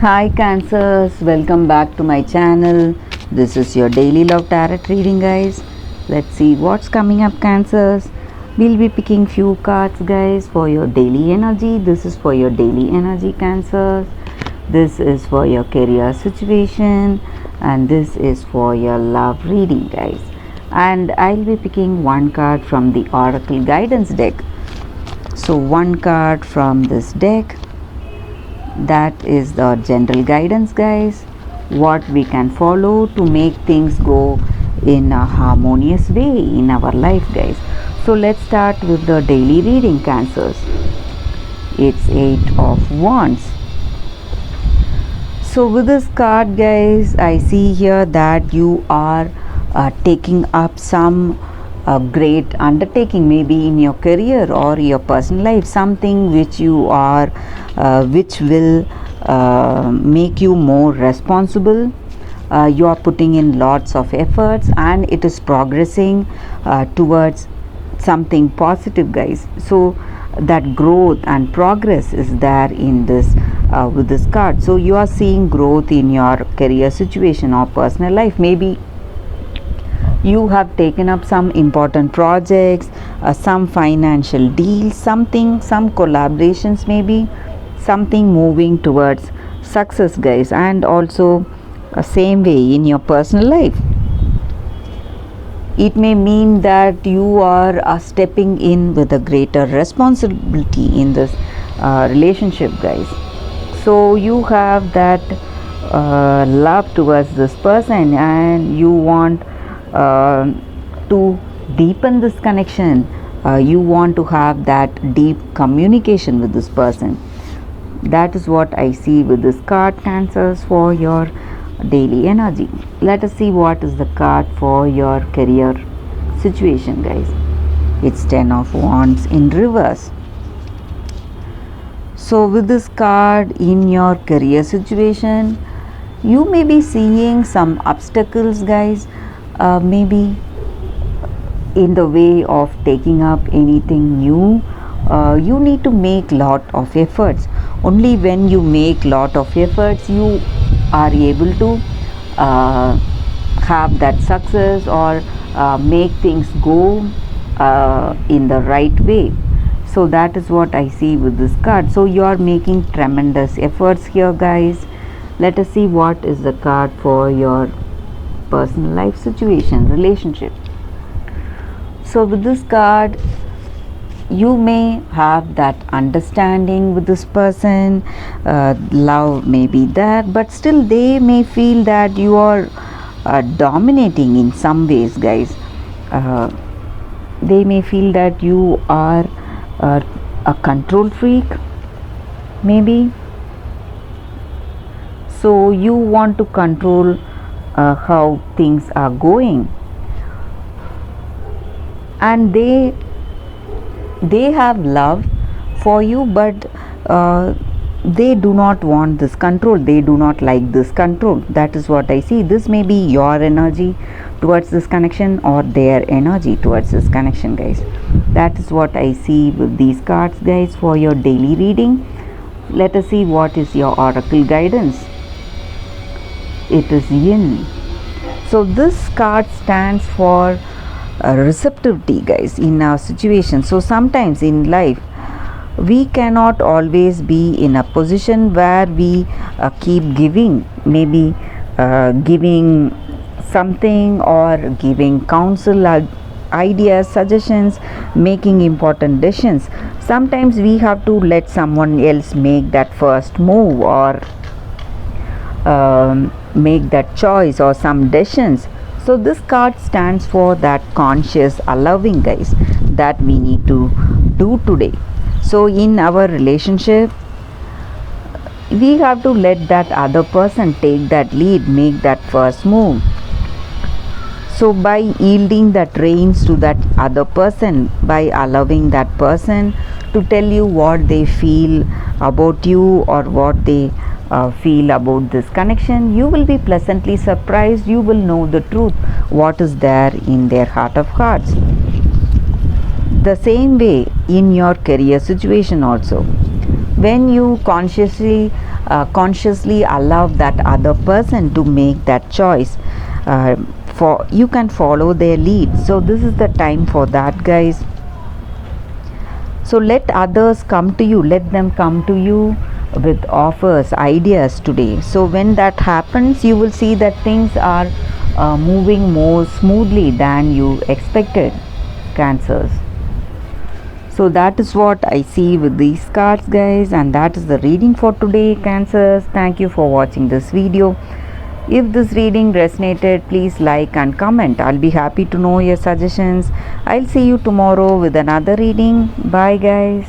Hi Cancers, welcome back to my channel. This is your daily love tarot reading, guys. Let's see what's coming up, Cancers. We'll be picking few cards, guys, for your daily energy. This is for your daily energy, Cancers. This is for your career situation, and this is for your love reading, guys. And I'll be picking one card from the Oracle Guidance deck. So one card from this deck, that is the general guidance, guys, what we can follow to make things go in a harmonious way in our life, guys. So let's start with the daily reading, Cancers. It's 8 of Wands. So with this card, guys, I see here that you are taking up some great undertaking, maybe in your career or your personal life, something which you are which will make you more responsible. You are putting in lots of efforts and it is progressing towards something positive, guys. So that growth and progress is there in this with this card. So you are seeing growth in your career situation or personal life. Maybe you have taken up some important projects, some financial deals, some collaborations, maybe something moving towards success, guys. And also same way in your personal life, it may mean that you are stepping in with a greater responsibility in this relationship, guys. So you have that love towards this person and you want to deepen this connection. You want to have that deep communication with this person. That is what I see with this card, Cancers, for your daily energy. Let us see what is the card for your career situation, guys. It's 10 of Wands in reverse. So with this card in your career situation, you may be seeing some obstacles, guys, maybe in the way of taking up anything new. You need to make lot of efforts. Only when you make lot of efforts, you are able to have that success or make things go in the right way. So that is what I see with this card. So you are making tremendous efforts here, guys. Let us see what is the card for your personal life situation, relationship. So with this card, you may have that understanding with this person, love may be there, but still they may feel that you are dominating in some ways, guys. They may feel that you are a control freak, maybe. So you want to control how things are going, and they have love for you, but they do not want this control. They do not like this control. That is what I see. This may be your energy towards this connection or their energy towards this connection, guys. That is what I see with these cards, guys, for your daily reading. Let us see what is your oracle guidance. It is Yin. So this card stands for receptivity, guys, in our situation. So sometimes in life we cannot always be in a position where we keep giving, maybe giving something or giving counsel, ideas, suggestions, making important decisions. Sometimes we have to let someone else make that first move or make that choice or some decisions. So this card stands for that conscious allowing, guys, that we need to do today. So in our relationship, we have to let that other person take that lead, make that first move. So by yielding that reins to that other person, by allowing that person to tell you what they feel about you or what they feel about this connection, you will be pleasantly surprised. You will know the truth, what is there in their heart of hearts. The same way in your career situation also, when you consciously consciously allow that other person to make that choice. For you can follow their lead. So this is the time for that, guys. So let others come to you, let them come to you with offers, ideas today. So when that happens, you will see that things are moving more smoothly than you expected, Cancers. So that is what I see with these cards, guys, and that is the reading for today, Cancers. Thank you for watching this video. If this reading resonated, please like and comment. I'll be happy to know your suggestions. I'll see you tomorrow with another reading. Bye, guys.